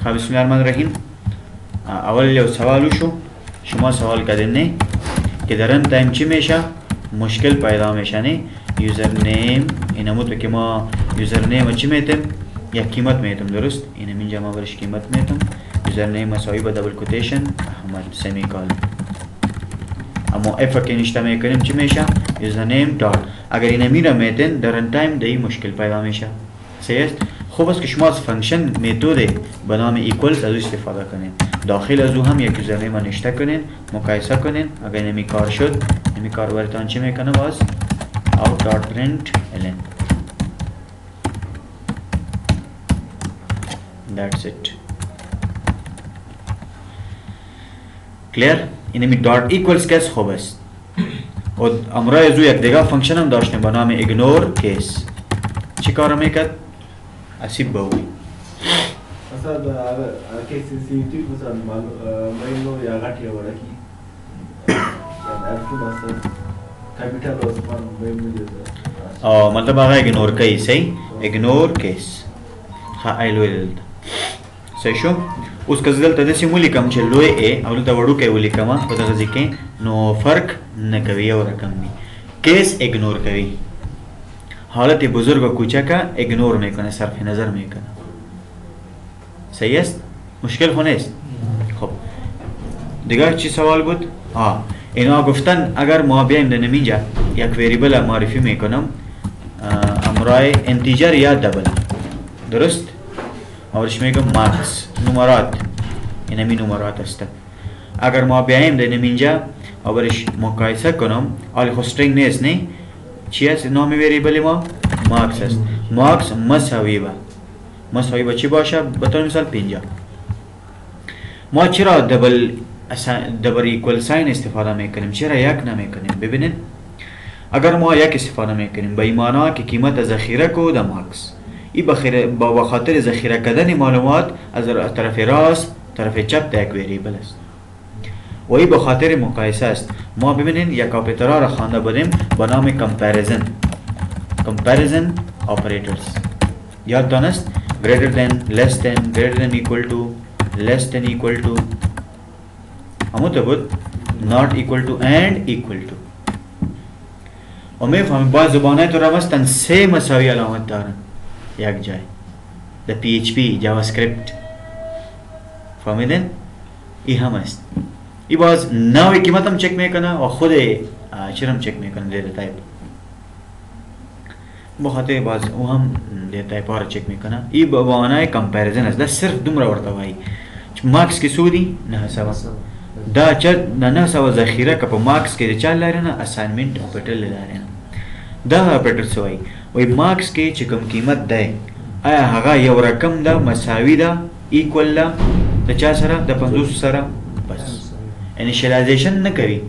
خب بسم الله الرحمن الرحیم. اول یه سوال شو، شما سوال کردین که در رن تایم چی میشه؟ مشکل پیدا میشه نه. یوزر نیم اینا مود که ما یوزر نیم چی میتیم؟ یک قیمت میتیم، درست؟ اینا من جمع برش قیمت میتیم. یوزر نیم مساوی با دبل کوتیشن احمد سمیکالن. اما اف که نشته میکنیم چی میشه؟ یوزر نیم دات. اگر اینا میره میتین در رن تایم دی مشکل پیدا میشه. صحیح است؟ خوب است که شما از فانکشن متد به نام ایکوالز از استفاده کنین. داخل از او هم یک یوزر نیم نشته کنین، مقایسه کنین. اگر نمی کار شد، نمی کار براتون چی میکنه باز؟ out.println. That's it. Clear? اینمی دات ایکوالز کس خوب است. و امروز از او یک دیگه فانکشن هم داشتیم به نام ignore case. چی کار میکرد؟ اسیب باوی. مثلا کیس سنسیتیو مثلا ماینو یا غاټي ورکی یا ارفو مثلا کاپیټال اوس په ماینو مطلب هغه اگنور کوي. صحیح اگنور کیس ها ایلو دلته صحیح شو. اوس که زه دلته داسې ولیکم چې لوی ا او دلته وړوکی ولیکم په دغه ځای کې نو فرق نه کوي، یو رقم دی. کیس اگنور کوي، حالت بزرگ و کوچکا اگنور میکنه، صرف نظر میکنه. صحیح است؟ مشکل خو نیست. خب دیگه چی سوال بود؟ اینا گفتن اگر ما بیایم در نمینجا یک ویریبل معرفی میکنم امرای انتیجر یا دبل، درست؟ اورش میگم مارکس نمرات، این همی نمرات است. اگر ما بیایم در نمینجا اورش مقایسه کنم آلی خو استرینگ نیست نه؟ چی است نام ویریبل ما؟ مارکس است. مارکس مساوی با مساوی با چی باشه؟ بطور مثال 50. ما چرا دبل ایکوال ساین استفاده میکنیم؟ چرا یک نمیکنیم؟ ببینید اگر ما یک استفاده میکنیم به ایمانا که قیمت ذخیره کو در مارکس ای با خاطر ذخیره کردن معلومات از طرف راست طرف چپ یک ویریبل است و ای به خاطر مقایسه است. ما ببینید یک اپراتور را خوانده بودیم به نام comparison operators. یادتان است؟ greater than, less than, greater than equal to, less than equal to همون بود not equal to and equal to. و میفهمیم باز زبانهای تو را مستن سه مساوی علامت دارن یک جای در PHP JavaScript. فهمیدن؟ ای هم است. ای باز نوی قیمت هم چک میکنه و خود چرم چک میکنه دیده تایپ بخاطر باز او هم دیده تایپ ها را چک میکنه. ای با معنای کمپریزن است. ده صرف دوم را ورطه وایی مارکس که سودی نه سوا دا چه نه سوا ذخیره که په مارکس کې چا لري نه اساینمنت اپریټر لري نه. دا اپریټر سوی وای مارکس کې چې کوم قیمت ده آیا هغه یو رقم ده مساوي ده ایکوال ده د چا سره د 50 سره بس انیشیالایزیشن نه کوي،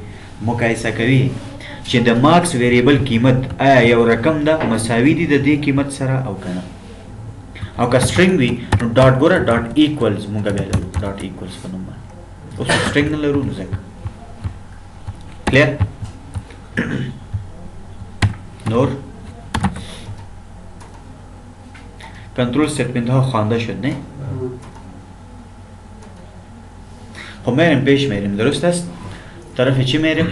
مقایسه کوي چې د مارکس ویریبل قیمت آیا یو رقم ده مساوي دي د دې قیمت سره او کنه. او که string وي نو ډاټ ګوره ډاټ ایکوالز مونږ بیا لرو ډاټ ایکوالز په نوم باندې اوس string نه لرو نو ځکه کلیر. نور کنترل ستمنت ها خوانده شد نه؟ خب میریم پیش میریم، درست است؟ طرف چی میریم؟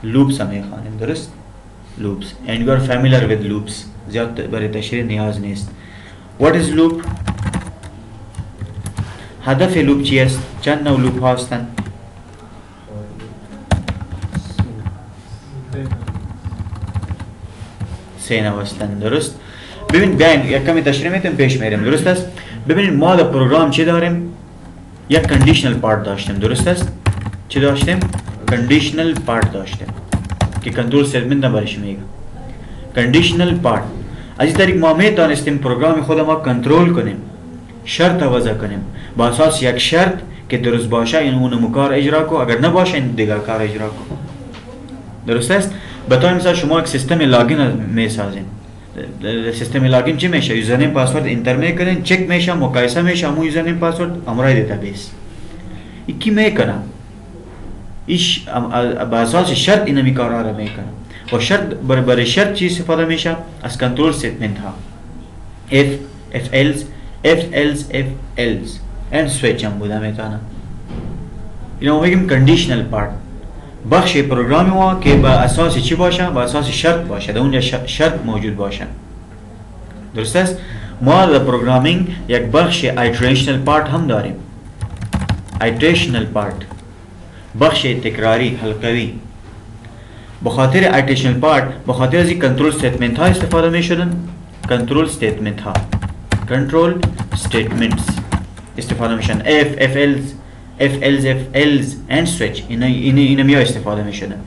لوپس هم میخوانیم، درست؟ لوپس and you are familiar with loops. زیاد برای تشریح نیاز نیست. What is loop؟ هدف لوپ چی است؟ چند نوع لوپ هستند؟ سه نوع هستند، درست؟ ببین بیاین یک کمی تشریح میتونیم پیش میریم، درست است؟ ببینید ما در پروگرام چی داریم؟ یک کندیشنل پارت داشتیم، درست است؟ چی داشتیم؟ کندیشنل پارت داشتیم که کنترل ستمنت نبرش میگه. کندیشنل پارت از این طریق ما میتونستیم پروگرام خود ما کنترل کنیم، شرط وضع کنیم با اساس یک شرط که درست باشه این اون کار اجرا کو، اگر نباشه این دیگر کار اجرا کو، درست است؟ بطور مثال شما یک سیستم لاگین میسازین. سیستم لاگین چی میشه؟ یوزرنیم پاسورد انتر میکنین، چک میشه، مقایسه میشه همون یوزرنیم پاسورد امرای دیتابیس. این کی میکنه؟ ایش با اساس شرط اینا می کارا را میکنه و شرط برای شرط چی استفاده میشه؟ از کنترل ستمنت ها if else if else and switch هم بودم ایتانا. اینا ما بگیم conditional part. بخش پروگرامی ما که با اساس چی باشه؟ با اساس شرط باشه. در اونجا شرط موجود باشه. درست است؟ ما در پروگرامینگ یک بخش iterational part هم داریم. iterational part بخش تکراری حلقوی. بخاطر iterational part بخاطر از این کنترل استیتمنت ها استفاده می شدن. کنترل استیتمنت ها کنترل استیتمنتس استفاده می شدن. if else and switch اینا می استفاده می شدن.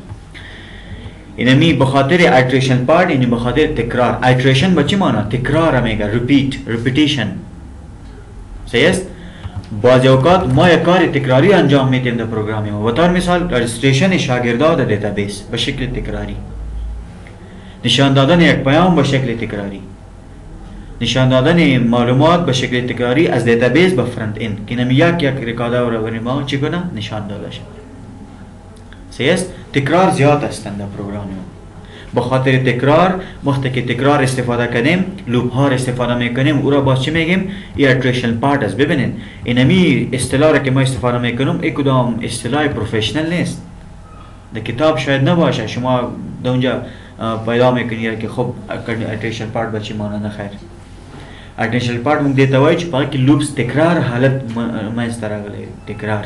اینا می بخاطر iteration part اینی بخاطر تکرار. iteration با چی معنی؟ تکرار میگه repetition. صحیح است؟ بعضی اوقات ما یک کار تکراری انجام میدیم در پروگرامی ما. بطور مثال رجیستریشن شاگردان در دیتابیس به شکل تکراری، نشان دادن یک پیام به شکل تکراری، نشان دادن معلومات به شکل تکراری از دیتابیس به فرانت اند که نمی یک ریکارد رو بریم ما چی کنه نشان داده شد. صحیح است؟ تکرار زیاد هستند در پروگرامی ما. بخاطر تکرار وقتی که تکرار استفاده کنیم لوپ ها استفاده میکنیم او را باز چی میگیم؟ ایتریشن پارت است. ببینید اینمی اصطلاح را که ما استفاده میکنیم این کدام اصطلاح پروفشنال نیست. در کتاب شاید نباشه شما در اونجا پیدا میکنید که خب ایتریشن پارت به چی معنی نخیر. ایتریشن پارت موږ دیتا وایي چې پاکي لوپس تکرار حالت منځته راغلی تکرار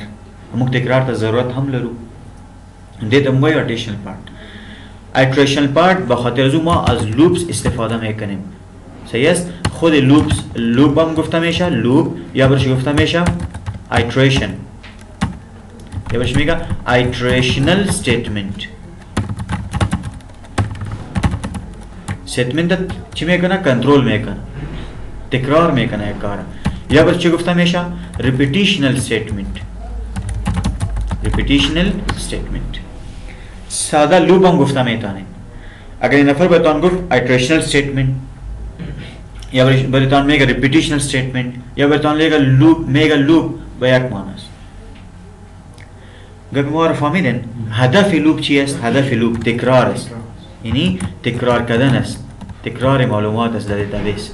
موږ تکرار ته ضرورت هم لرو دیتا موږ ایتریشن پارت. ایتریشن پارت بخاطر از ما از لوپس استفاده میکنیم. صحیح است؟ خود لوپ هم گفته میشه لوپ یا برش گفته میشه ایتریشن یا برش میگه ایتریشنال استیتمنت. استیتمنت چی میکنه؟ کنترل میکنه تکرار میکنه یک کار. یا برش چی گفته میشه؟ ریپیتیشنال استیتمنت. ریپیتیشنال استیتمنت ساده لوپ هم گفته میتونه. اگر این نفر بهتان گفت ایتریشنال استیتمنت یا بهتان میگه ریپیتیشنال استیتمنت یا بهتان میگه لوپ به یک معنی است. گفت ما رو فهمیدین هدف لوپ چی است؟ هدف لوپ تکرار است. یعنی تکرار کردن است. تکرار معلومات است در دیتابیس.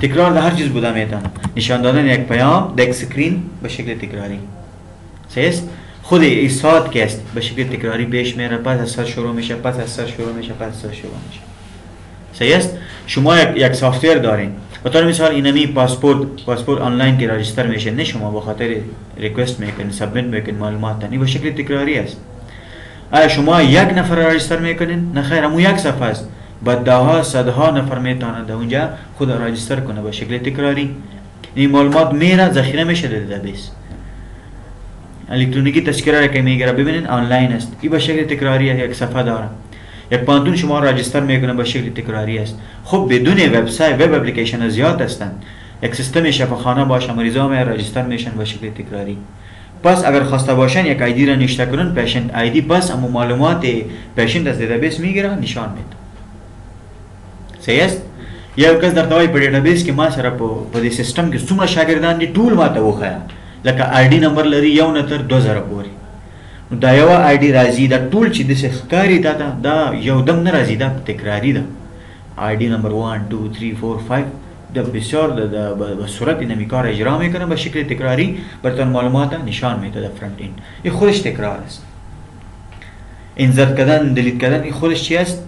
تکرار در هر چیز بوده میتونه. نشان دادن یک پیام در یک سکرین به شکل تکراری. صحیح است؟ خود ایستاد که است به شکل تکراری پیش میره، پس از سر شروع میشه، پس از سر شروع میشه، پس از سر شروع میشه. صحیح است؟ شما یک سافتور دارین. به طور مثال اینمی پاسپورت آنلاین که راجستر میشه نه شما به خاطر ریکوست میکنین سابمیت میکنین معلومات این به شکل تکراری است. آیا شما یک نفر راجستر میکنین؟ نه خیر، همون یک صفحه است. بعد دهها صدها نفر میتونه در اونجا خود راجستر کنه به شکل تکراری. این معلومات میره ذخیره میشه در دیتابیس. الکترونیکی تذکره را که میگیره ببینین آنلاین است. این به شکل تکراری است. یک صفحه داره. یک پانتون شما راجستر میکنه به شکل تکراری است. خب بدون وبسایت وب اپلیکیشن زیاد هستند. یک سیستم شفاخانه باشه مریضا می راجستر میشن به شکل تکراری. پس اگر خواسته باشن یک آیدی را نوشته کنن پیشنت آیدی پس اما معلومات پیشنت از دیتابیس میگیره نشان میده. صحیح است؟ یا کس در توای په دیتابیس کې ما سره په دې سیستم کې څومره شاګردان دي ټول ماته وخایا لکه آی ډي نمبر لري یو نه تر 2000 پورې. نو دا یو آی ډي راځي دا ټول چې د ښکاری دا یو دم نه راځي دا تکراری ده. آی ډي نمبر 1 2 3 4 5 د بسیار د صورت نمی کار اجرا میکنه به شکل تکراری براتون معلومات نشان میده در فرانت اند. این خودش تکرار است. انزرت کردن دلیت کردن این خودش چی است؟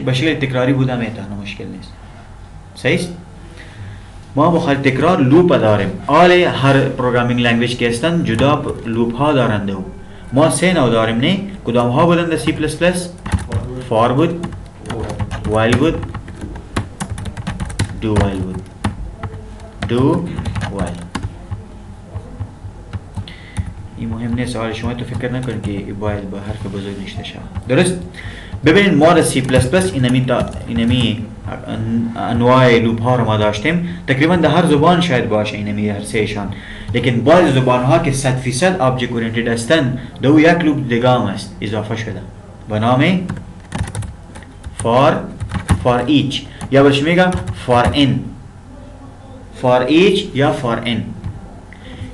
به شکل تکراری بوده میتونه مشکل نیست. صحیح است؟ ما بخاطر تکرار لوپ داریم. آله هر پروگرامینگ لنگویج که هستند جدا لوپ ها دارند. ما سه نوع داریم نه؟ کدام ها بودند در سی پلس پلس؟ فار بود، وایل بود، دو وایل بود. دو وایل. این مهم نیست. آره شما تو فکر نکنید که وایل با حرف بزرگ نشته شود. درست؟ ببینید ما در سی پلس پلس اینمی انواع لوپ ها رو ما داشتیم. تقریبا در هر زبان شاید باشه اینمی هر سهشان. لیکن بعض زبان ها که 100% آبجکت اورینتد هستند دو یک لوپ دیگه هم است اضافه شده به نام فار ایچ یا برش میگم فار ان. فار ایچ یا فار ان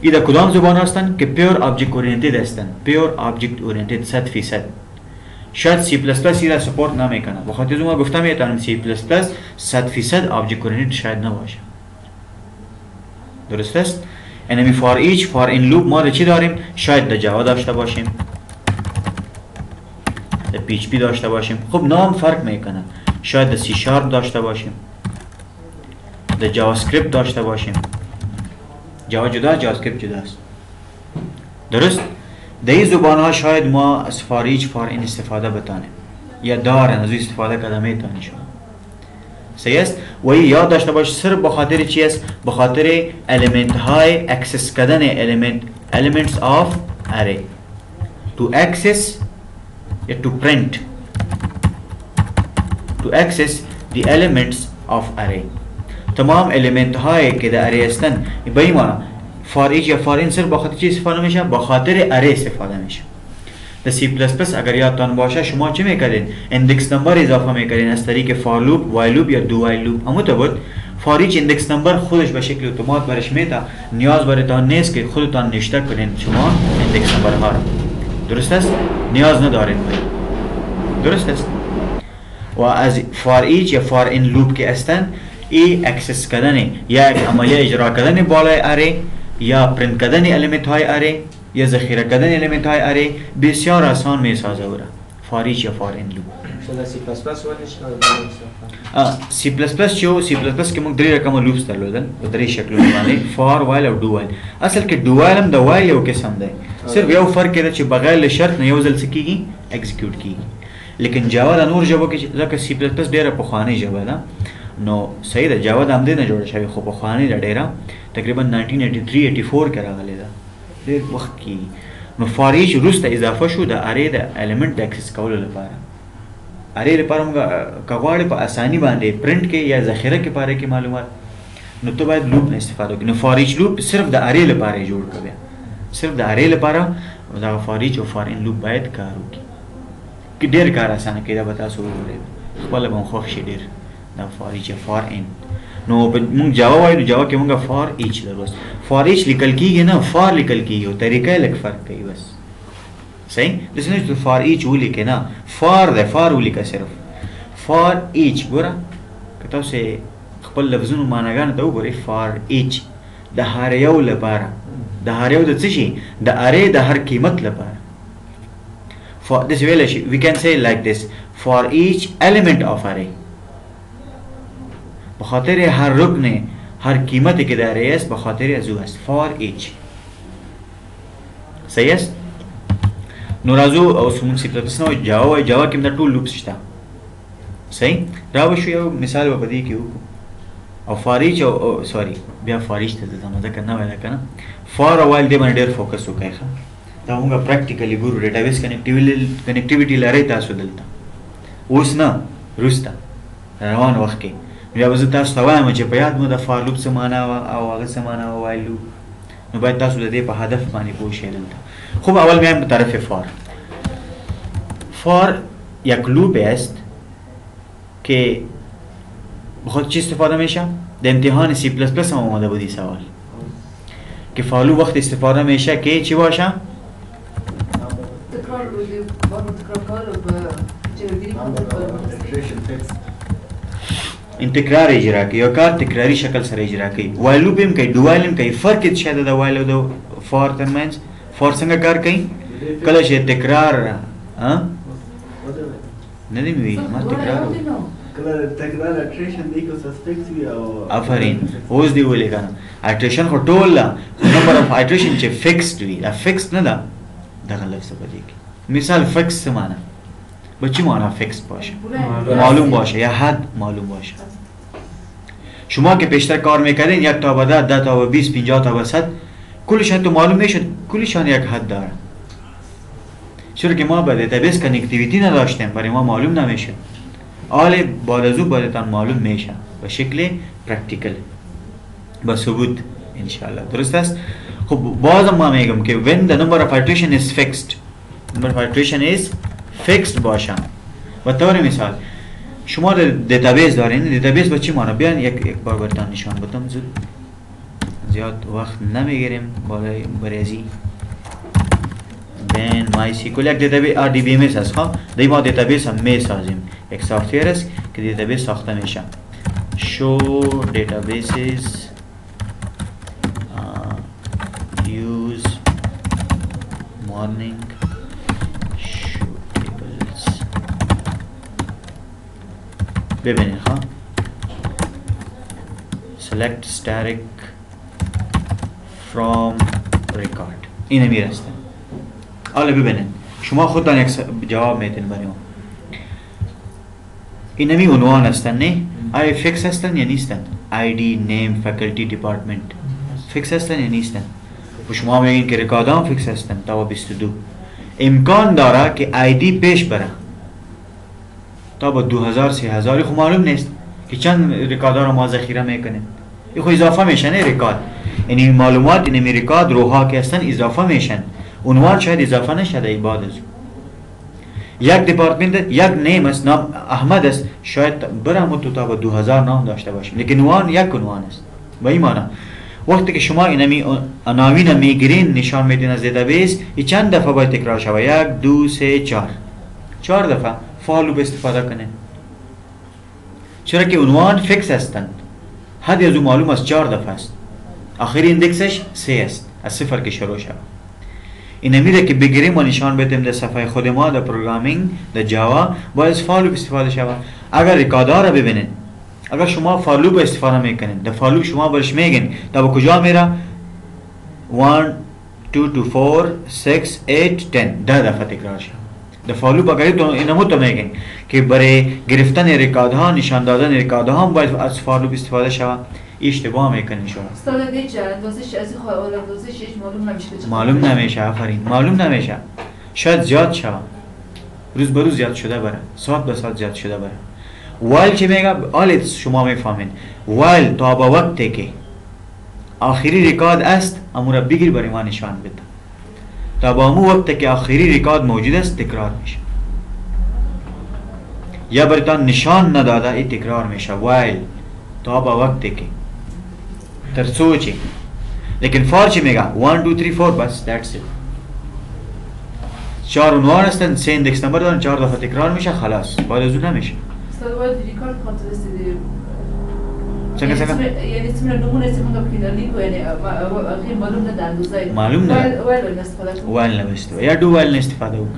این در کدام زبان هستند که پیور آبجکت اورینتد هستند. پیور آبجکت اورینتد 100%. شاید سی پلس پلس را سپورت نمیکنه. بخاطر از ما گفتم میتونم سی پلس پلس 100% آبجکت اورینتد شاید نباشه. درست است؟ انمی فار ایچ فار این لوپ ما چی داریم؟ شاید در جاوا داشته باشیم، در پی اچ پی داشته باشیم. خب نام فرق میکنه، شاید در سی شارپ داشته باشیم، در جاوا اسکریپت داشته باشیم. جاوا جدا، جاوا اسکریپت جدا است. درست؟ در این زبان ها شاید ما از فار ایچ فار این استفاده بتانیم یا دارن از استفاده کرده میتونی شما. صحیح است؟ و این یاد داشته باش صرف بخاطر چی است؟ بخاطر element های access کردن elements of array to access یا to print to access the elements of array. تمام element هایی که در array هستن به این معنی for each یا for in صرف بخاطر چی استفاده میشه؟ بخاطر array استفاده میشه. در C++ اگر یادتان باشه شما چی میکردین؟ اندکس نمبر اضافه میکردین از طریق فار لوپ، وایل لوپ یا دو وایل لوپ. اما تو بود فار ایچ اندکس نمبر خودش به شکل اتومات برش میده، نیاز براتان نیست که خودتان نشته کنین شما اندکس نمبر ها را. درست است؟ نیاز ندارین باید. درست است؟ و از فار ایچ یا فار این لوپ که هستن ای اکسس کردن یا یک عملیه اجرا کردن بالای اره یا پرینت کردن الیمنت های اره یا ذخیره کردن الیمنت های اره بسیار آسان می سازه او را. فار ایچ یا فار این لوپ. سی پلس پلس چیو؟ سی پلس پلس که موږ درې رقم لوپس درلودل په درې شکلونو باندې فار وایل او ډو وایل. اصل کې ډو وایل هم د وایل یو قسم دی، صرف یو فرق دی چې بغیر له شرط نه یو ځل څه کیږي ایگزیکیوټ کیږي. لیکن جاوا د نور ژبو کې ځکه سی پلس پلس ډیره پخوانۍ ژبه ده نو صحیح ده، جاوا د همدې نه جوړه شوې خو پخوانۍ ده ډیره، تقریبا 1983-84 کې راغلې ده، ډیر وخت کې. نو فار ایچ وروسته اضافه شو د ارې د الیمنت د اکسس کولو لپاره. ارې لپاره موږ کغواړې په اساني باندې پرنٹ کې یا ذخیره کې پاره کې معلومات نو ته باید لوپ نه استفاده وکړې. نو فار ایچ لوپ صرف د ارې لپاره جوړ کړی، صرف د ارې لپاره دا فار ایچ او فار ان لوپ باید کار وکړي کې ډیر کار اسانه کېده به تاسو وګورئ خپل به خوښ شي ډیر دا فار ایچ یا فار ان. نو موږ جاوا وایو، جاوا کې موږ فار ایچ لروس فار ایچ لیکل کیږي نه فار لیکل کیږي او طریقې لږ فرق کوي بس. صحیح؟ داسې نه چې فار ایچ ولیکې نه، فار دی، فار ولیکه صرف فار ایچ. ګوره که تاسو خپل لفظونو معناګانو ته وګورئ فار ایچ د هر یو لپاره، د هر یو د څه شي؟ د ارې د هر قیمت لپاره. داسې ویلی شي we can say like this for each element of array بخاطر هر رکن هر قیمتی که در array است بخاطر از او است for each. صحیح است؟ نو راځو اوس موږ سی پلس نو جاوا وایو، جاوا کې هم دا ټول لوپس شته. صحیح؟ راوښو یو مثال به په دې کې وکړو او فار ایچ او سوري بیا فار ایچ ته ځم ځکه نوی ده که نه. فار او وایل دې باندې ډېر فوکس وکړئ ښه. دا موږ پریکټیکلی ګورو ډیټابیس کنیکټیویټي لرئ تاسو دلته اوس نه وروسته روان وخت کې بیا به زه تاسو ته وایم چې په یاد مو د فار لوپ څه معنا وه او هغه څه معنا وه وایل لوپ. نو باید تاسو د دې په هدف باندې پوه شئ دلته. خب اول میایم به طرف فار. فار یک لوپ است که بخاطر چی استفاده میشه؟ در امتحان سی پلس پلس هم آماده بودی سوال که فار لوپ وقت استفاده میشه که چی باشه؟ این تکرار اجرا کوي یا کار تکراری شکل سره اجرا کوي. وایل لوپ هم کوي، دو وایل هم کوي. فرق څه دی د وایل او د فار ترمنځ؟ فار څنګه کار کوي؟ کله چې تکرار نه دی وی ما تکرار کله تکرار اټریشن دی کو سسپیکټ وی او افرین اوس دی ولې کنه اټریشن خو ټول نمبر اف اټریشن چې فکسډ وي دا فکسډ نه ده دغه لفظ په دې کې. مثال فکس څه معنی؟ به چی معنی فکس باشه؟ معلوم باشه یا حد معلوم باشه. شما که پیشتر کار میکردین 1 تا به 10 10 تا به 20 50 تا به 100 کلشان تو معلوم میشد، کلشان یک حد داره. چرا که ما به دیتابیس کنکتیویتی نداشتیم برای ما معلوم نمیشه. حال بعد از او برایتان معلوم میشه به شکل پرکتیکل با ثبوت انشاءالله. درست است؟ خب بازم ما میگم که when the number of iteration is fixed number of iteration is fixed باشه. و طور مثال شما دیتابیس دارین، دیتابیس با چی معنی؟ بیان یک بار براتان نشان بدم زود زیاد وقت نمیگیریم برای ازی. بین مای سیکول یک دیتابیس RDBMS هست ها، دی ما دیتابیس هم میسازیم. یک سافتویر است که دیتابیس ساخته میشه. show databases warning shootables. ببینید ها select static from record اینه میرسته. حالا ببینید شما خودتان یک جواب میتین بریم. اینمی عنوان هستن نه؟ آیا فیکس هستن یا نیستن؟ ID name faculty department فیکس هستن یا نیستن؟ و شما میگین که رکارد هم فیکس هستن تا 22. امکان داره که ID پیش بره تا با 2000 3000 خب معلوم نیست که چند رکارد رو ما ذخیره میکنیم. این خب اضافه میشن رکارد، یعنی معلومات اینمی رکارد روها که هستن اضافه میشن. عنوان شاید اضافه نشده ای بعد از یک دیپارتمنت یک نیم است، نام احمد است، شاید برم تو تا با 2000 نام داشته باشیم، لیکن عنوان یک عنوان است. به این معنی وقتی که شما اینمی عناوین میگیرین نشان میدین از دیتابیس، این چند دفعه باید تکرار شود؟ 1 2 3 4 4 دفعه فعال لوپ استفاده کنه، چرا که عنوان فیکس هستند. حد از اون معلوم است 4 دفعه است، آخری اندکسش 3 است از صفر که شروع شود. این میره که بگیریم و نشان بدیم در صفحه خود ما در پروگرامینگ در جاوا باید فعال لوپ استفاده شود. اگر رکادها را ببینید، اگر شما فعال لوپ استفاده میکنین، در فعال لوپ شما برش میگین تا به کجا میره؟ 1 2 2 4 6 8 10 10 دفعه تکرار شود. در فعال لوپ اگر اینمو تو میگین که برای گرفتن رکادها، نشان دادن رکادها هم باید از فعال لوپ استفاده شود. اشتباه میکنین شما. استاد دیگه اندازش از این خواهد اندازش معلوم نمیشه. معلوم نمیشه. آفرین معلوم نمیشه. شاید زیاد شود، روز به روز زیاد شده بره، ساعت به ساعت زیاد شده بره. وایل چه میگه؟ حالا شما میفهمین وایل تا با وقتی که آخری رکاد است امو را بگیر برای ما نشان بده. تا با امو وقتی که آخری رکاد موجود است تکرار میشه، یا برایتان نشان نداده ای تکرار میشه. وایل تا با وقتی که ترسو چی، لیکن فار چی میگه؟ 1 2 3 4 بس that's it. 4 عنوان هستن، 3 اندکس نمبر دارن، 4 دفعه تکرار میشه خلاص، بعد از اون نمیشه. استاد باید ریکارد کانتست چه یعنی اسم نمونه اسم که لیکو یعنی خیلی معلوم نده اندازه معلوم نه وایل استفاده کنم، وایل نوشته یا دو وایل استفاده کنم.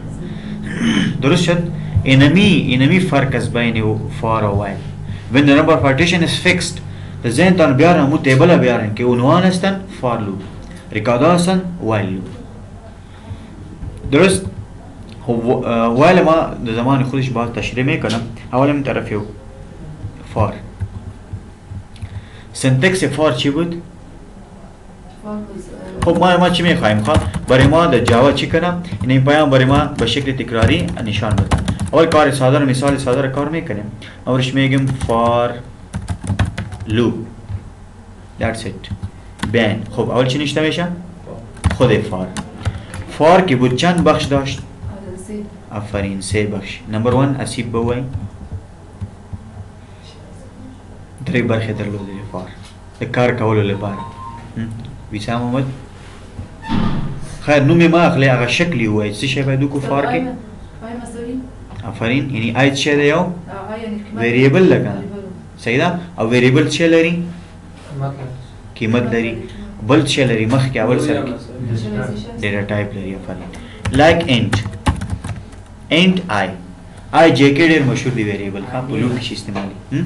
درست شد. اینمی فرق است بین فار و وایل. when the number partition is fixed در ذهن تان بیارن مو تیبل بیارن که عنوان هستن فار لوپ، رکارد هستن وایل لوپ. درست. وایل ما در زمان خودش باید تشریح میکنم. اول من طرفیو فار سنتکس فار چی بود؟ خب ما چی میخوایم؟ برای ما در جاوا چی کنم؟ این پیام برای ما به شکل تکراری نشان بدم. اول کار ساده، مثال ساده را کار میکنیم. اولش میگیم فار لوپ that's it بین. خب اول چی نشته میشه؟ خود فار که بود چند بخش داشت؟ آفرین 3 بخش. نمبر 1 اسیب بوی دری برخی در لوده فار در کار کولو لپاره ویسام آمد. خیر نومی ما اخلی اغا شکلی ہوئی سی شای بایدو کو فار که آفرین یعنی آیت چه ده یو ویریبل لگانا سیده او ویریبل چه لری؟ قیمت لری. بل چه لری مخ که اول سر ڈیٹا ٹائپ لری. آفرین لائک انٹ آئی جے کے ڈیر مشہور دی ویریبل کا پلوٹ کشی استعمالی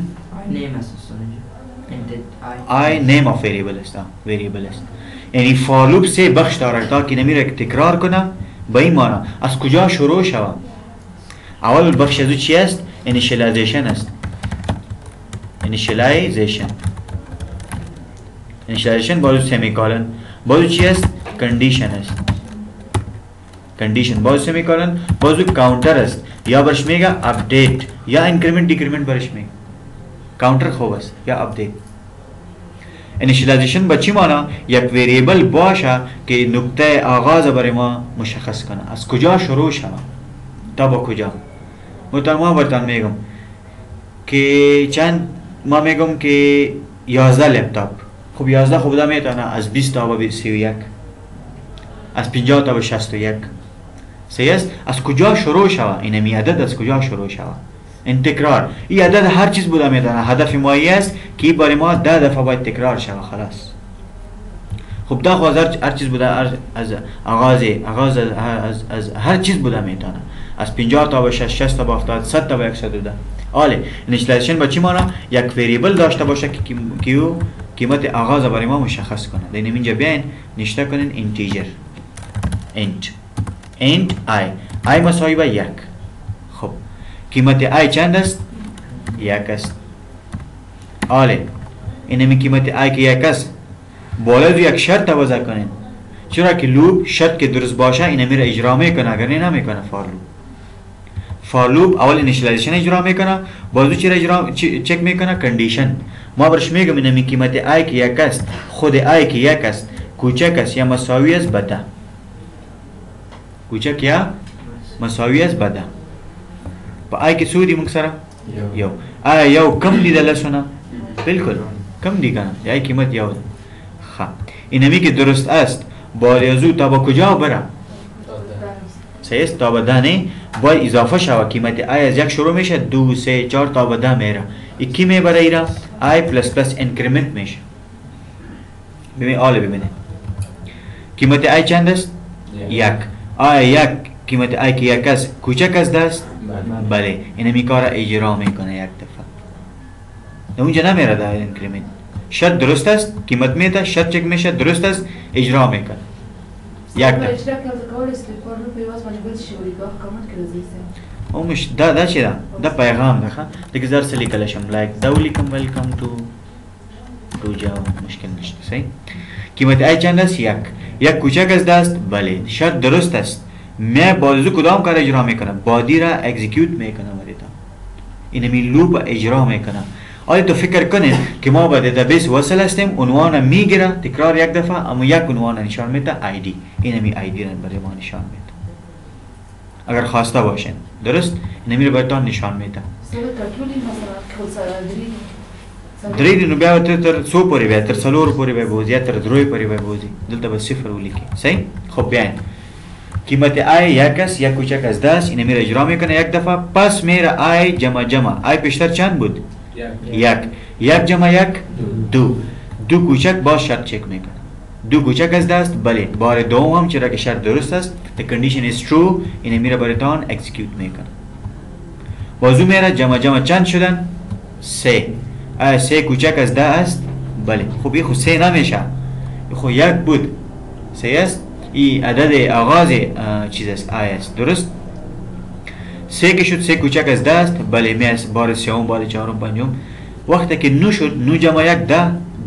آئی نیم آف ویریبل است. ویریبل است یعنی فار لوپ 3 بخش دارد تا که نمیره تکرار کنه. به این معنی از کجا شروع شود؟ اول بخش از چی است؟ انیشیالایزیشن است. انیشیالایزیشن بازو سمیکالن. بازو چی است؟ کندیشن است. کندیشن بازو سمیکالن. بازو کاونتر است یا برش میگه اپدیت یا انکریمنت دیکریمنت برش میگه. کاونتر خوب است یا اپدیت. انیشیالایزیشن با چی معنی؟ یک ویریبل باشه که نقطه آغاز برای ما مشخص کنه، از کجا شروع شود تا با کجا. ما برتان میگم که چند، ما میگم که 11 لپتاپ. خب 11 خوب دا میتونه از 20 تا به 31 از 50 تا به 61 صحیح است. از کجا شروع شود؟ اینمی عدد از کجا شروع شود؟ این تکرار. این عدد هر چیز بوده میتونه. هدف ما است که برای ما 10 دفعه باید تکرار شود خلاص. خب دا خو هر چیز بوده، از آغاز از هر چیز بوده میتونه، از 50 تا به 60 تا به 70 100 تا به 100 بوده. حاله اینیشیالیزیشن با چی مانا؟ یک وریبل داشته باشه که کیو قیمت آغاز برای ما مشخص کنه. در اینجا بیاین نشته کنین اینتیجر int i مساوی با 1. خب قیمت i چند است؟ 1 است. حاله اینمی قیمت i که 1 است بالا یک شرط وضع کنین، چرا که لوپ شرط که درست باشه اینه میره اجرا میکنه، اگر نه نمیکنه. فار لوپ اول اینیشیالیزیشن اجرا میکنه، بازو چرا اجرا چک میکنه؟ کندیشن. ما برش میگم اینمی قیمت i که 1 است، خود i که 1 است کوچک است یا مساوی است با 10، کوچک یا مساوی است با 10. با i که سودی مکسره یو. آیا یو کم دی دلسونه؟ بالکل کم دی کنه، یا قیمت یو ده. خب اینمی که درست است باریازو تا با کجا بره؟ صحیح است، تا به 10 نه باید اضافه شود. قیمت i از 1 شروع میشه، 2 3 4 تا به 10 میره. کی میبره ایرا؟ i پلس پلس انکریمنت میشه. ببین آله ببینه قیمت i چند است؟ 1. آیا 1 قیمت i که 1 است کوچک از 10 است؟ بله. اینمی کار اجرا میکنه یک دفعه، اونجا نمیره در انکریمنت. شرط درست است قیمت میده، شرط چک میشه درست است اجرا میکنه یک دفعه. اومش دا چی ده؟ دا پیغام ده. دیگه زر سلی کلشم لایک دا ولیکم ویلکم تو جاوا، مشکل نشته. صحیح. قیمت i چند است؟ 1. 1 کوچک از 10 است؟ بله. شرط درست است. من بازو کدام کار اجرا میکنه؟ بادی را اکزیکیوت میکنه وریتا. اینمی لوپ اجرا میکنه. آیا تو فکر کنید که ما با دیتابیس وصل هستیم، عنوان میگیره تکرار یک دفعه، اما یک عنوان نشان میده ID. اینمی ID را برای ما نشان میده اگر خواسته باشین. درست؟ اینمی رو براتون نشان میده. دری نو بیا تر 100 پوری بیا، تر 100 پوری بیا بوزی، تر 2 پوری بیا بوزی. دلته بس صفر ولیکی. صحیح؟ خب بیاین قیمت i 1 است، 1 کوچک از 10. اینمی رو اجرا میکنه یک دفعه، پس میره i جمع i پیشتر چند بود؟ 1 جمع 1 2 کوچک با شرط چک میکنه. 2 کوچک از 10 است؟ بله. بار دوم هم چرا که شرط درست است، the condition is true، اینه میره براتون اکزیکیوت میکنه. بازو میره جمع چند شدن؟ 3. آیا 3 کوچک از 10 است؟ بله. خب این خود 3 نمیشه، این خود 1 بود. 3 است، این عدد آغاز چیز است i است. درست؟ 3 که شد 3 کوچک از 10 است؟ بله. میاد بار سوم، بار چهارم، پنجم. وقتی که 9 شد 9 جمع 1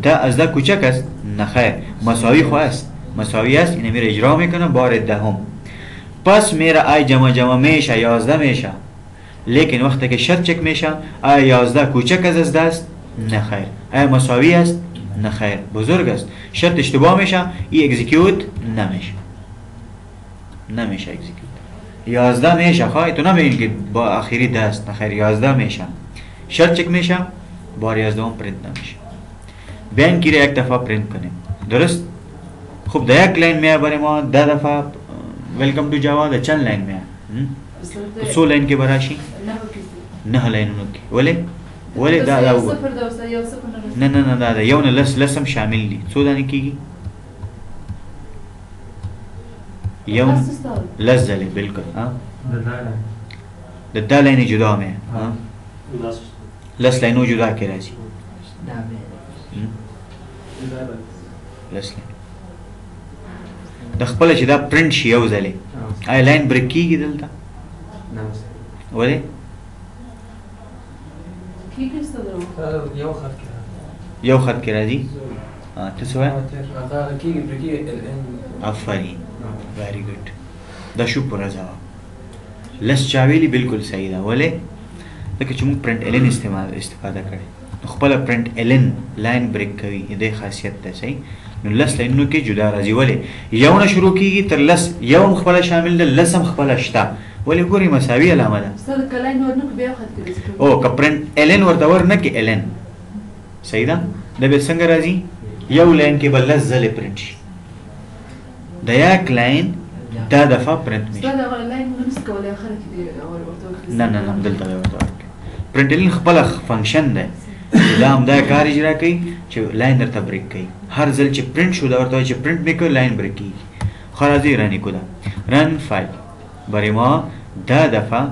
10 از 10 کوچک است؟ نخیر، مساوی خو است، مساوی است. اینه میره اجرا میکنه بار دهم. پس میره i جمع میشه 11 میشه، لیکن وقتی که شرط چک میشه آیا 11 کوچک از 10 است؟ نخیر. آیا مساوی است؟ نخیر، بزرگ است. شرط اشتباه میشه، این اکزیکیوت نمیشه اکزیکیوت. 11 میشه، خواهی تو نمیگین که با آخری 10 است. نخیر، 11 میشه. شرط چک میشه، بار 11 پرینت نمیشه. بیان کی یک دفعه پرینت کنیم. درست؟ خب در یک لاین میاد برای ما 10 دفعه ویلکم تو جاوا. در چند لاین میاد؟ 100 لاین که براشی؟ 9 لاین نوکی. ولی دا بگو. نه دا یون لسم شامل دی. 100 دانی کیگی؟ یون لزلی بالکل. دا لاین جدا میاد. لس لاینو جدا که رازی. لس لاین د خپل چې دا پرنٹ شي یو ځلې آی لاین بریک کیږي دلته ولې کیږي ستاسو یو خط کې راځي ته څه وایې هغه کیږي بریک آفرین ویری ګډ دا شو پورا ځواب لس چاویلی بالکل صحیح ده ولې ځکه چې موږ پرنٹ الین استفاده کړې خپل پرنٹ الین لاین بریک کوي دې خاصیت ده صحیح نو لس لاینونو کې جدا راځي ولې یو نه شروع کیږي تر لس یو خپل شامل ده لس هم خپل شته ولې ګوري مساوي علامه ده ستاسو کلاین ورنه کې بیا خط کړئ او که پرنٹ الین ورته ورنه کې الین صحیح ده د به څنګه راځي یو لاین کې بل لس ځلې پرنٹ شي د یک لاین دا دفعه پرنٹ میشه ستاسو دا لاین نو کولای اخر کې ورته نه دلته ورته پرنٹ الین خپل فنکشن ده دا هم دا کار اجرا کوي چې لاین درته بریک کوي هر ځل چې پرنٹ شو دا ورته چې پرنٹ مې کړ لاین بریک کیږي خو راځي رن کو دا رن فایل برای ما 10 دفعه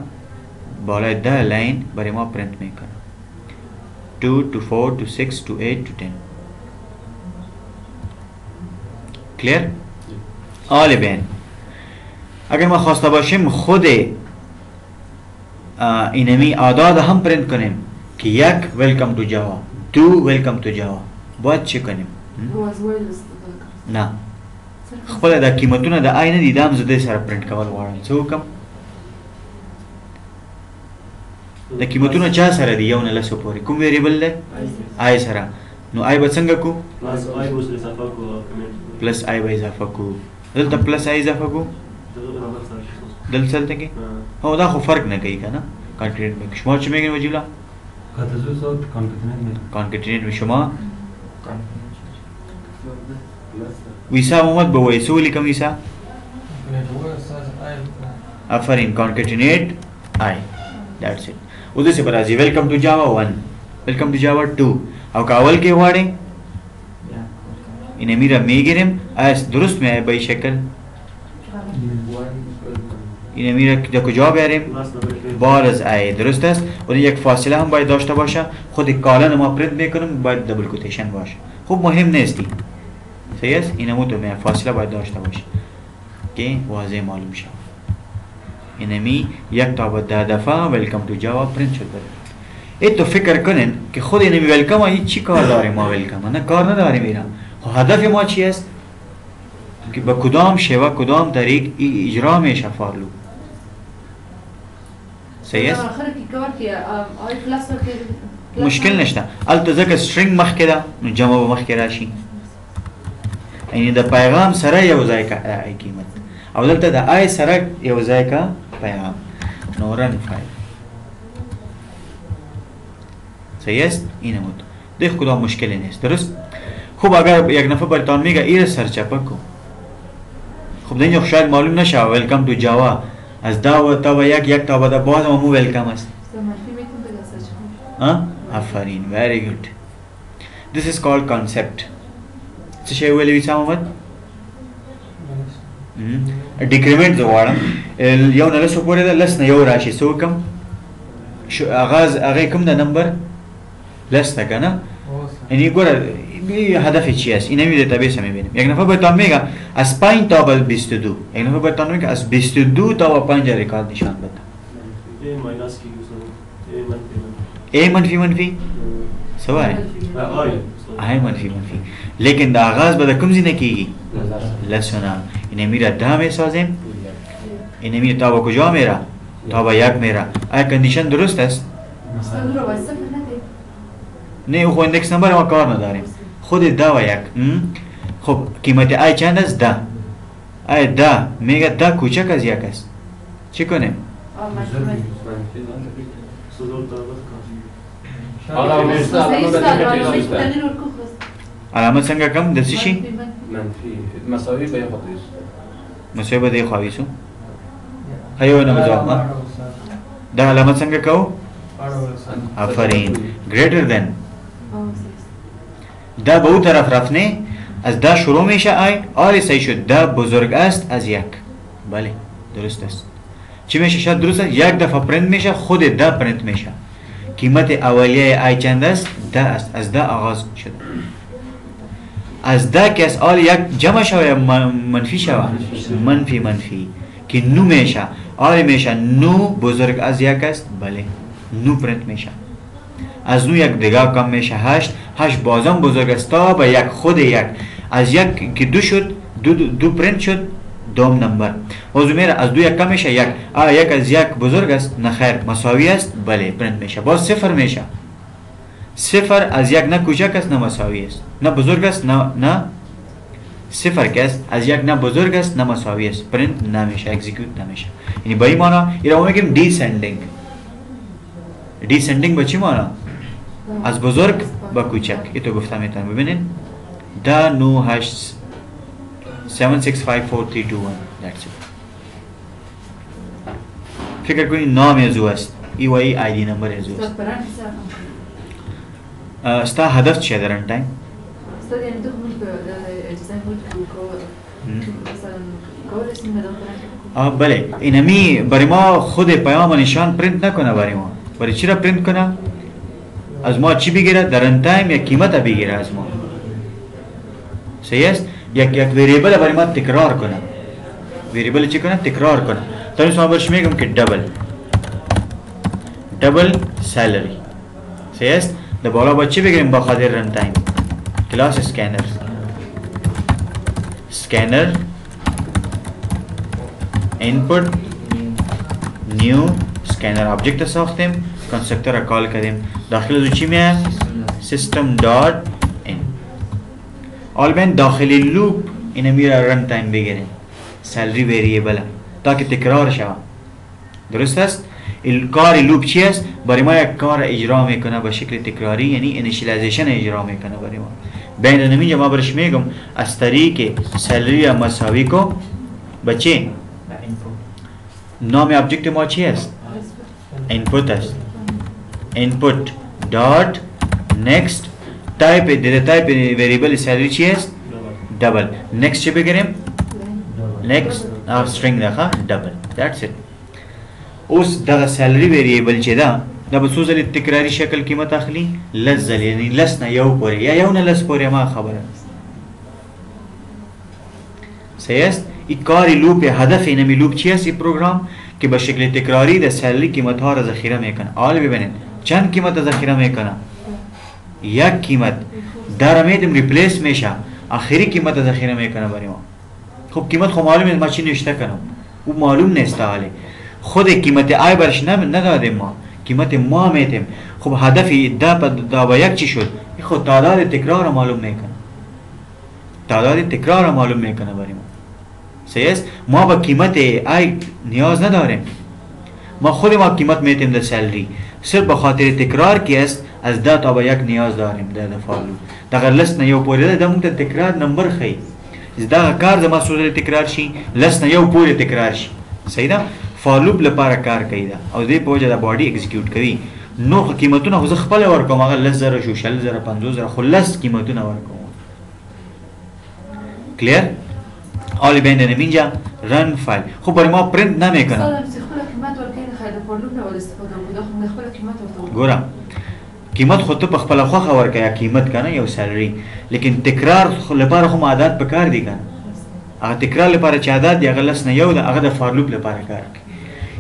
بالای 10 لاین برای ما پرنٹ مې کړ 2 to 4 to 6 to 8 to 10 کلیر آل بین اگر ما خواسته باشیم خود اینمی اعداد هم پرنت کنیم که یک ویلکم تو جاوا دو ویلکم تو جاوا باید چی کنیم؟ نه خپل دا قیمتونه د آی نه دي دا هم زه دې سره پرنټ کول غواړم څه وکړم د قیمتونه چا سره دي یو نه لسو پورې کوم ویریبل دی آی سره نو آی به څنګه کو پلس آی به اضافه کو دلته پلس آی اضافه کو دلته کې هو دا خو فرق نه کوي کنه کانکریټ می شما چې میگن وجیلا کانکریټ می شما ویسا محمد به وایسو لیکم ویسا افرین کانکریټینیټ آی دټس اٹ اوده سے پر ازي ویلکم ټو جاوا 1 ویلکم ټو جاوا 2 او کاول کې واړې اینه میرا میگیرم اس درست می به شکل اینه میره که کجا بیاریم بارز ای درست است و یک فاصله هم باید داشته باشه خود کالن ما پرنت میکنم باید دبل کوتیشن باشه خوب مهم نیستی صحیح است اینمو تو می فاصله باید داشته باشه که واضح معلوم شه اینمی یک تا بعد 10 دفعه ویلکم تو جاوا پرنت شد ای تو فکر کنین که خود اینمی ویلکم ای چی کار داره ما ویلکم نه کار نداره میرم هدف ما چی است که با کدام شیوه کدام طریق اجرا میشه فارلو صحیح است مشکل نشته البته ځکه string مخکې ده نو جمع به مخکې راشي یعنی د پیغام سره یو ځای کا قیمت او دلته د آی سره یو ځای کا پیغام نو رن فایل صحیح است اینه بود دیکھ کدام مشکلی نیست درست خوب اگر یک نفر برتان میگه ایره سرچپه کو خب دیگه شاید معلوم نشه ویلکم تو جاوا از دا و تا و یک تا بعد باز مو ویلکم است ها آفرین very good this is called concept څه شی ویلې وسام محمد ډیکریمنٹ زوړم یو نه لسو پورې ده لس نه یو راشي سو کم شو اغاز هغه کوم د نمبر لس تا کنه یعنی ګوره هدف چی است اینم میده تابع میبینیم یک نفر بهتون میگه از 5 تا 22 یک نفر بهتون میگه از 22 تا 5 ریکارد نشان بده ای منفی سوای ای منفی لیکن د آغاز به کوم ځای نه کیږي لسونه اینم میره دا میسازیم اینم میره تا به کجا میره تا به یک میره ای کندیشن درست است نه خو اندکس نمبر ما کار نداریم خود دا و یک خب قیمت آی چند است ده آی ده میگه ده کوچک از یک است چی کنیم علامت څنګه کم د څه شي مساوي به خواهیش مساوي به خواهیشو هیو نه مجاوب دا علامت څنګه کو آفرین greater than دا به اون طرف رفته از دا شروع میشه آی آره صحیح شد دا بزرگ است از یک بله درست است چی میشه شاید درست است یک دفعه پرنت میشه خود دا پرنت میشه قیمت اولیه آی چند است دا است از دا آغاز شده از دا که از آل یک جمع شوه یا منفی شوه منفی که نو میشه آره میشه نو بزرگ از یک است بله نو پرنت میشه از نو یک دیگه کم میشه 8 بازم بزرگ است تا به یک خود یک از یک که دو شد دو پرنت شد دوم نمبر موضوع میره از دو یک کم میشه یک یک از یک بزرگ است نه خیر مساوی است بله پرنت میشه باز صفر میشه صفر از یک نه کوچک است نه مساوی است نه بزرگ است نه صفر که است از یک نه بزرگ است نه مساوی است پرنت نمیشه اکزیکیوت نمیشه یعنی به این معنا اینا میگیم دیسندینگ به چی معنا از بزرگ به کوچک اینو گفتم میتونم ببینین دا 98 7654321 that's it فکر کنید نام ازو است ای و ای آیدی نمبر ازو است ستا هدف چیه در رن تایم؟ استاد يعني تخرج اجزاء مثلا کار اسم مدام بله اینمی برای ما خود پیام نشان پرینت نکنه برای چرا پرینت کنه؟ از ما چی بگیره؟ در رن تایم یک قیمت بگیره از ما. صحیح است؟ یک وریبل برای ما تکرار کنه. وریبل چی کنه؟ تکرار کنه. تا ما برش میگم که دبل سالری. صحیح است؟ در بالا با چی بگیریم با خاطر رن تایم؟ کلاس سکینر input new scanner object ساختیم، کنسترکتر را کال کردیم، داخل از چی میاد؟ system.in. آلبین داخلی لوپ اینه میره رن تایم بگیریم، سالری وریبل تاکه تکرار شود. درست است؟ کار لوپ چی است؟ برای ما یک کار اجرا میکنه به شکل تکراری، یعنی انیشیلایزیشن اجرا میکنه برای ما. بین اینجا ما برش میگم از طریق سالری مساوی کو بچه نام ابجکت ما چی است؟ input است. input dot next type type variable سالری چی است؟ double. next چی بگیریم؟ next string داخل double. that's it. اوس دغه سالری وریبل چې دا به څو ځلې تکراری شکل قیمت اخلي؟ لس ځلې، یعنی لس نه یو پورې یا یو نه لس پورې ما خبره. صحیح است؟ این کاری لوپ هدف اینمی لوپ چی است؟ این پروگرام که به شکل تکراری در سالری قیمت ها را ذخیره میکنه. حالا ببینید چند قیمت ذخیره میکنه؟ یک قیمت در میدم ریپلیس میشه، آخری قیمت ذخیره میکنه برای ما. خب قیمت خب معلومه ما چی نوشته کنم؟ او معلوم نیست حالی. خود قیمت آی برش ندادیم ما، قیمت ما میتیم. خب هدفی دا با یک چی شد؟ خود تعداد تکرار معلوم میکنه، تعداد تکرار معلوم میکنه برای ما. صحیح است؟ ما با قیمت آی نیاز نداریم، ما خود ما قیمت میتیم در سالری، صرف به خاطر تکرار کی است از دا تا با یک نیاز داریم در فالو. دغه لست نه یو پوره دا مونږ تکرار نمبر خی، دا کار زما سره تکرار شي، لست نه یو پوره تکرار شي. صحیح ده؟ فالوپ لپاره کار کوي دا او دې په وجه دا باډي ایگزیکیوټ کوي. نو قیمتونه خو زه خپل ورکوم، هغه 10000 شو 40000 50000 خلاص قیمتونه ورکوم. کلیر؟ آلی بین اینجا رن فایل. خب برای ما پرینت نمیکنه. ګوره قیمت خود ته په خپل خوخه ورکیا قیمت کنه یو سالری، لیکن تکرار لپاره خو عادت پکار دی کنه. هغه تکرار لپاره چې عادت دی هغه لس نه یو ده، هغه د فار لوپ لپاره کار کوي.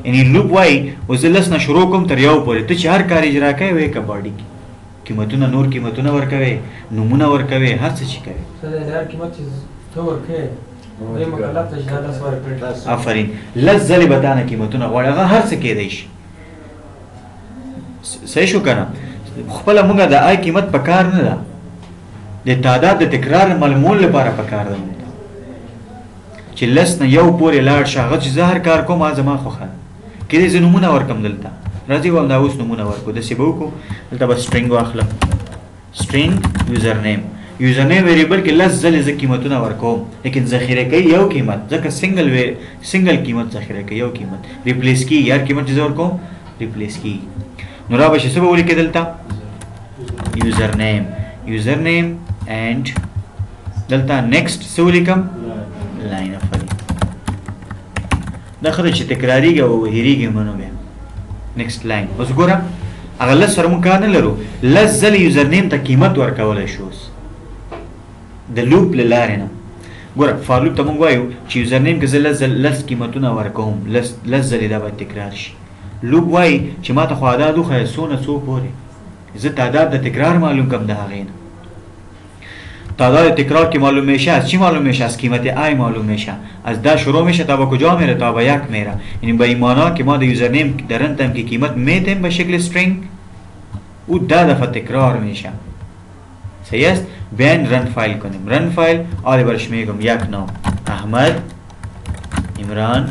یعنی لوپ وای وزلس نه شروع کوم تر یو پورې ته چې هر کار اجرا کوي وای کباډي قیمتونه نور قیمتونه ورکوي، نمونه ورکوي، هر څه چی کوي. هر قیمت چې تو ورکوي دې مکلف ته ځاله سوار کړی. آفرین. لس ځلې بدانه قیمتونه غواړي، هغه هر څه کېدای شي. صحیح شو کنه؟ خپل موږ د آی قیمت په کار نه ده، د تعداد د تکرار معلومول لپاره په کار ده چې لس نه یو پورې لاړ شه. هغه چې زه هر کار کوم هغه زما خوښه کېدای زه نمونه ورکم دلته. راځئ همدا اوس نمونه ورکو. داسې به وکړو دلته به سټرینګ واخلم، سټرینګ یوزر نیم. یوزر نیم ویریبل کې لس ځلې زه قیمتونه ورکوم، لیکن ذخیره کوي یو قیمت، ځکه سنگل قیمت ذخیره کوي، یو قیمت ریپلیس کی. هر قیمت چې زه ورکوم ریپلیس کی. نو را به شي څه به ولیکې دلته؟ یوزر نیم اینڈ دلته نیکسټ څه ولیکم؟ لاین اف دا خبره چې تکراریږي او هېریږي منو بیا نیکسټ لاین. اوس ګوره هغه لس سره موږ کار نه لرو، لس ځلې یوزر نیم ته قیمت ورکولی شو د لوپ له لارې نه. ګوره فار لوپ ته موږ وایو چې یوزر نیم کې زه لس قیمتونه ورکوم، لس ځلې دا باید تکرار شي. لوپ وایي چې ما ته خو عدد وښیه څو نه څو پورې، زه تعداد د تکرار معلوم کم د هغې نه. تعداد تکرار که معلوم میشه از چی معلوم میشه؟ از قیمت آی معلوم میشه. از دا شروع میشه تا به کجا میره؟ تا به یک میره. یعنی به این معنا که ما در یوزر نیم در رن تایم که قیمت میتیم به شکل استرینگ او دا دفعه تکرار میشه. صحیح است؟ بیاین رن فایل کنیم. رن فایل آره برش میگم یک نام احمد، عمران،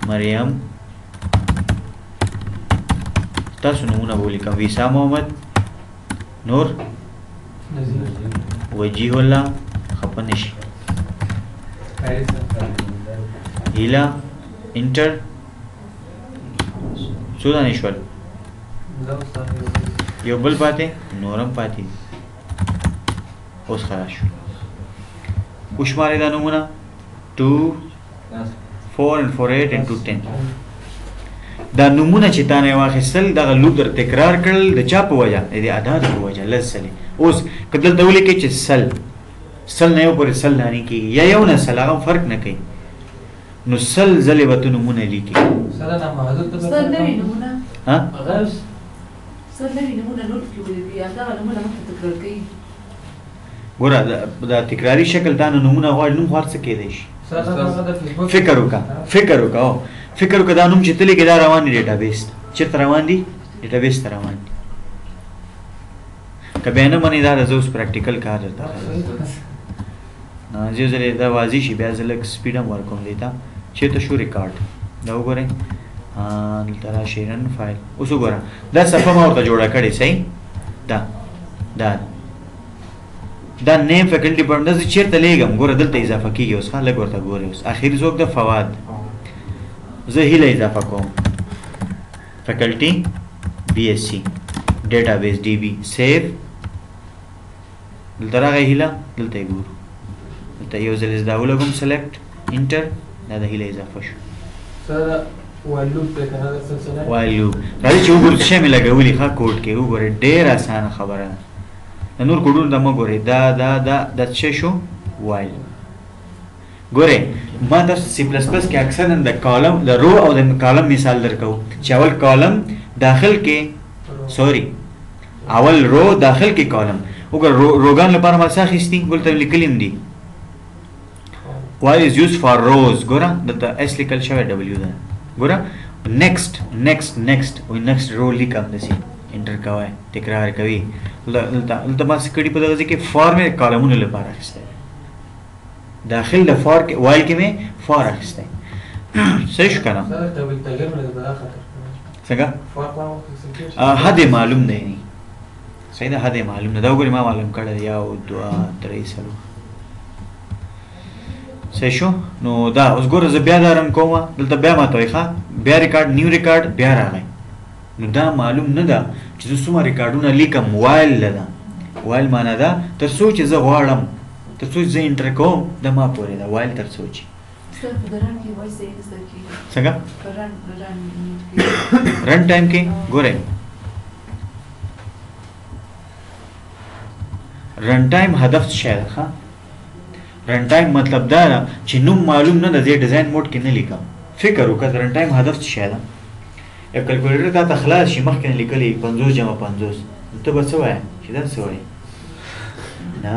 مریم، تاسو نمونه بولیکم، ویسا محمد، نور، وجیه الله، خپنشي، هیلا، انټر څو دانې شول؟ یو بل پاتې نورم پاتې اوس خلاص شو وشماري دا نمونه 2 4 and 4 8 and 2 10 دا نمونه چې تا نه واخیستل دغه لوپ در تکرار کړل د چا په وجه د اعداد په وجه لسلې اوس که دلته ولیکې چې سل نه یو پورې سل لانې کېږي یا یو نه سل هغه فرق نه کوي نو سل ځلې به ته نمونه لیکي سره نه محدود ته سل نوي نمونه ها سل نوي نمونه نوټ کې ولیکي یا دا نمونه مخکې تکرار کوي ګوره دا تکراری شکل دا نمونه غواړي نوم خو هر څه کېدی شي فکر وکړه دا نوم چې ته لیکې دا روان دي ډیټابیس چېرته روان دي ډیټابیس ته روان دي که بیا نه منې دا زه اوس پریکټیکل کار درته یو ځلې دا واضح شي بیا زه لږ سپیډ هم ورکوم دې ته چېرته شو ریکارډ دا وګورئ دلته راشئ رن فایل اوس وګوره دا صفحه ما ورته جوړه کړې صحیح دا نیم فیکلټي ډپارټمنټ زه چېرته لیږم ګوره دلته اضافه کېږي اوس ښه لږ ورته ګورئ اوس اخري څوک د فواد زه هیله اضافه کوم فیکلټي بی ایس سی ډیټابیس ډي بي سیو دلته راغی هیله دلته یې ګورو دلته یو ځل دا ولګوم سلیکټ انټر دا د هیله اضافه شو سره وایل لوپ دی که نه دا سلسله وایل لوپ راځئ چې وګورو څه شی مې لګولي ښه کوډ کې وګورئ ډېر اسانه خبره ده د نور کوډونو ته مه ګورئ دا څه شو وایل ګورئ ما تاسو سی پلس پلس کې اکثرا د کالم د رو او د کالم مثال درکو چې اول کالم داخل کې سوري اول رو داخل کې کالم وګوره روګان لپاره ما څه اخیستي ګورئ ته لیکلي هم دي while is used for rows ګوره دلته اس لیکل شوی ډبلیو ده ګوره next وایي next رو لیکم داسې انټر کوئ تکرار کوي دلته ما څه کړي په دغه ځای کې فار مې کالمونو لپاره اخیستی داخل د فار کې وایل کې مې فار اخیستی صحیح شو که نه څنګه حد معلوم دی نه صحیح ده حد معلوم نه دا وګورئ ما معلوم کړی دی 1 2 3 4 صحیح شو نو دا اوس ګوره زه بیا دا رن کوم دلته بیا ماته وایي ښه بیا ریکارډ نیو ریکارډ بیا راغی نو دا معلوم نه ده چې زه څومره ریکارډونه لیکم وایل ده وایل معنا ده تر څو چې زه غواړم تر څو چې زه انټر کوم د ما پورې ده وایل تر څو چې څنګه رن ټایم کې ګورئ رن ټایم هدف څه شی ده ښه رن ټایم مطلب دا ده چې نوم معلوم نه ده زه ډیزاین موډ کې نه لیکم فکر وکړه رن ټایم هدف څه شی ده یو کلکولیټر تا ته خلاص شي مخکې نه لیکلي 50 جمع 50 ته به څه وایې چې دا څه وایې نه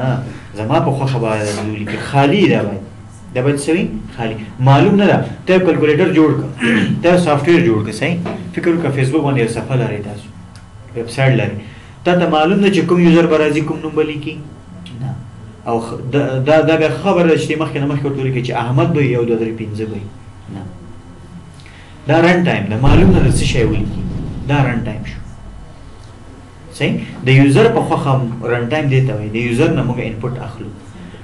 زما په خوښه به ولیکې خالي دا باید دا باید څه وي خالي معلوم نه ده ته یو کلکولیټر جوړ کړه ته یو سافټویر جوړ کړه صحیح فکر وکړه فیسبوک باندې یو صفحه لرئ تاسو ویب سایټ لرئ تا ته معلوم نه چې کوم یوزر به راځي کوم نوم به لیکي نه او دا بیا خبره ده چې مخکې نه مخکې ورته ولیکئ چې احمد به یو 2 3 5 به نه دا رن ټایم ده معلوم نه ده څه شی ولیکي دا رن ټایم شو صحیح د یوزر په خوښه رن ټایم دی ته وایي د یوزر نه موږ انپوټ اخلو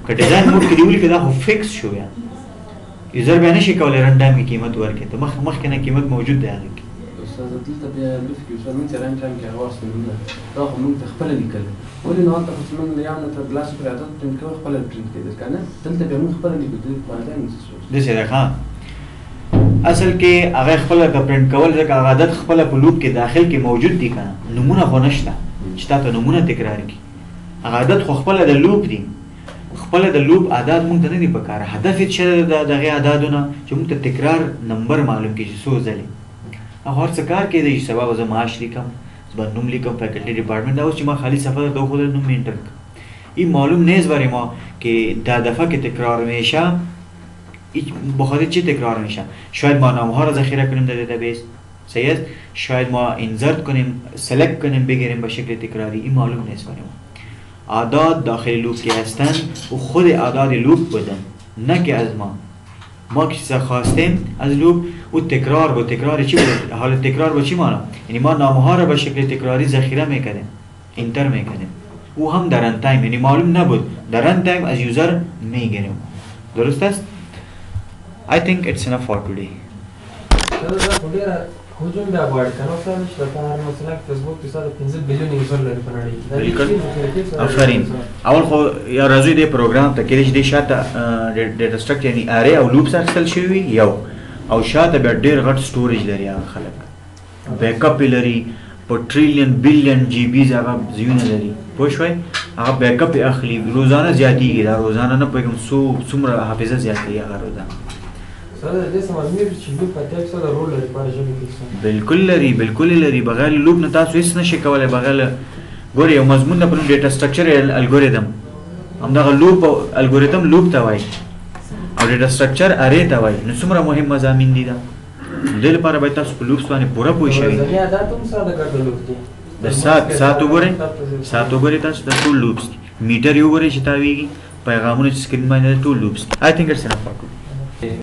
که ډیزاین موډ کې دې ولیکي دا خو فکس شو یا یوزر بیا نشي کولی رن ټایم کې قیمت ورکړي ته مخکې نه قیمت موجود دی هغه کې استاد دلته بیا لوف کې اوس موږ چې رن ټایم کې هغه واستلونه دا خو موږ ته خپله لیکل ولې نو هلته خو چې موږ له یو نه تر ګلاس پورې عدد پرنټ کوو خپله پرنټ کېدل که نه دلته بیا موږ خپله لیکو دوی فایده نه داسې ده ښه اصل کې هغه خپله که پرنټ کول ځکه هغه عدد خپله په لوپ کې داخل کې موجود دي که نه نومونه خو نشته چې تا ته نومونه تکرار کړي هغه عدد خو خپله د لوپ دي خپله د لوپ اعداد موږ ته نه دي په کار هدف یې څه د هغې اعدادونه چې موږ ته تکرار نمبر معلوم کړي چې څو ځلې هغه هر څه کار کېدی چې سبا به زه معاش لیکم به نوم لیکم فیکلټي ډپارټمنټ دا اوس چې ما خالی صفحه درته وښودل نوم مې انټر کړه این معلوم نیست برای ما که در دفعه که تکرار میشه بخاطر چی تکرار میشه شاید ما نامها را ذخیره کنیم در دیتابیس صحیح است شاید ما اینزرت کنیم سلکت کنیم بگیریم به شکل تکراری این معلوم نیست برای ما اعداد داخل لوپ که هستند و خود اعداد لوپ بودن نه که از ما چیزا خواستیم از لوپ و تکرار با تکرار چی بود حال تکرار با چی معنا یعنی ما نامها را به شکل تکراری ذخیره میکنیم انتر میکنیم او هم در رن تایم یعنی معلوم نبود در رن تایم از یوزر میگیریم درست است I think it's enough for today هجوم بیا غواړي کنه اوس هم شته په هر مثلا فیسبوک کې سره 15 بلیون یوزر لري په نړۍ کې. بالکل آفرین. اول خو یا راځي د پروګرام ته کې چې شاته ډیټا سټرکچر یعنی اره او لوپس اخیستل شوی یو او شاته بیا ډیر غټ سټوریج لري هغه خلک بیک اپ لري په ټریلیون بلیون جی بی هغه زیونه لري پوه شوي هغه بیک اپ اخلي روزانه زیاتیږي دا روزانه نه پېږم څومره حافظه زیاتیږي هغه روزانه سره دې سم امیر چې لوپ پټیک سره رول لري په ژبه کې. بالکل لري بغیر لوپ نه تاسو هیڅ نشئ کولای بغیر ګوري یو مضمون د پرون ډیټا سټرکچر الګوریدم همدغه لوپ الګوریدم لوپ ته وایي او ډیټا سټرکچر اره ته وایي نو څومره مهم مضامین دي دا د لپاره باید تاسو په لوپس باندې پوره پوه شئ. ځکه دا ته هم ساده ګټه لوپ دي د سات وګورئ تاسو د ټول لوپس میټر یو وګورئ چې تاویږي پیغامونه چې سکرین باندې ټول لوپس I think it's enough for today.